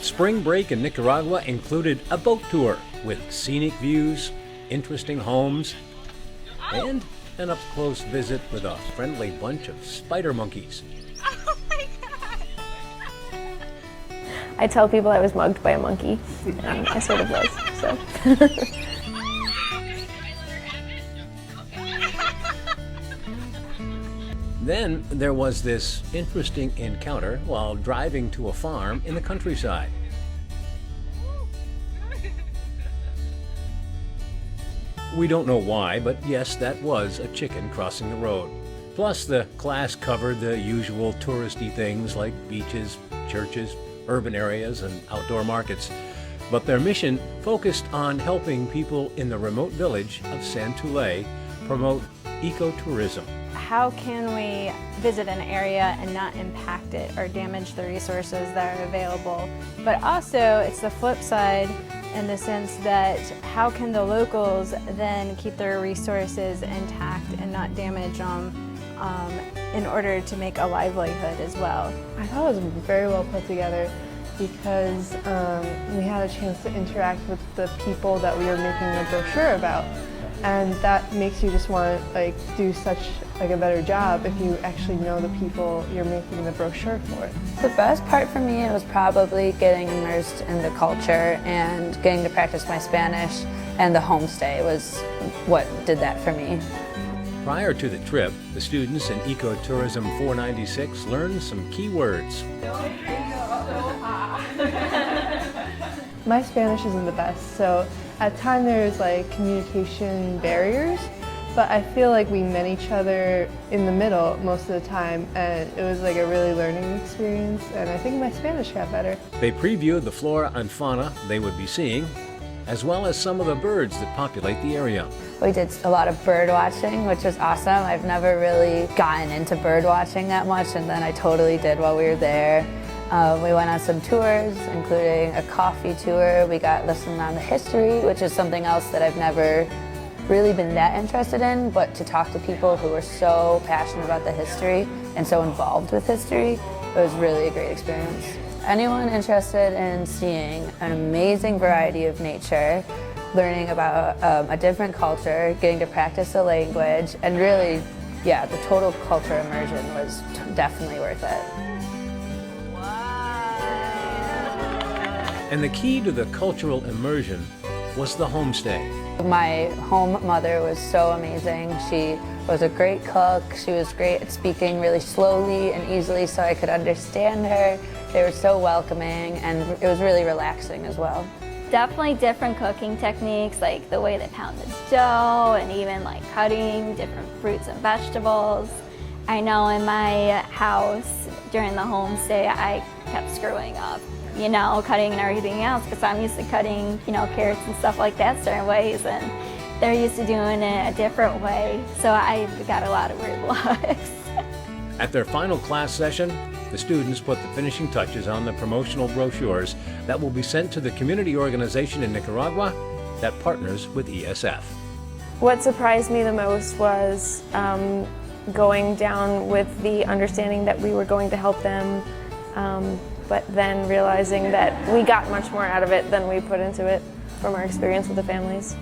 Spring break in Nicaragua included a boat tour with scenic views, interesting homes, and an up-close visit with a friendly bunch of spider monkeys. Oh my God! I tell people I was mugged by a monkey, and I sort of was, so. Then there was this interesting encounter while driving to a farm in the countryside. We don't know why, but yes, that was a chicken crossing the road. Plus, the class covered the usual touristy things like beaches, churches, urban areas, and outdoor markets. But their mission focused on helping people in the remote village of Santulay promote ecotourism. How can we visit an area and not impact it or damage the resources that are available? But also, it's the flip side in the sense that how can the locals then keep their resources intact and not damage them in order to make a livelihood as well? I thought it was very well put together because we had a chance to interact with the people that we were making the brochure about. And that makes you just want to do such a better job if you actually know the people you're making the brochure for. The best part for me was probably getting immersed in the culture and getting to practice my Spanish, and the homestay was what did that for me. Prior to the trip, the students in Ecotourism 496 learned some key words. My Spanish isn't the best, so at times there's communication barriers, but I feel like we met each other in the middle most of the time, and it was a really learning experience, and I think my Spanish got better. They previewed the flora and fauna they would be seeing, as well as some of the birds that populate the area. We did a lot of bird watching, which was awesome. I've never really gotten into bird watching that much, and then I totally did while we were there. We went on some tours, including a coffee tour. We got listened on the history, which is something else that I've never really been that interested in, but to talk to people who were so passionate about the history and so involved with history, it was really a great experience. Anyone interested in seeing an amazing variety of nature, learning about a different culture, getting to practice the language, and really, yeah, the total culture immersion was definitely worth it. And the key to the cultural immersion was the homestay. My home mother was so amazing. She was a great cook. She was great at speaking really slowly and easily so I could understand her. They were so welcoming, and it was really relaxing as well. Definitely different cooking techniques, like the way they pound the dough and even cutting different fruits and vegetables. I know in my house during the homestay I kept screwing up, cutting and everything else, because I'm used to cutting, carrots and stuff like that certain ways, and they're used to doing it a different way, so I got a lot of weird looks. At their final class session, the students put the finishing touches on the promotional brochures that will be sent to the community organization in Nicaragua that partners with ESF. What surprised me the most was going down with the understanding that we were going to help them, but then realizing that we got much more out of it than we put into it from our experience with the families.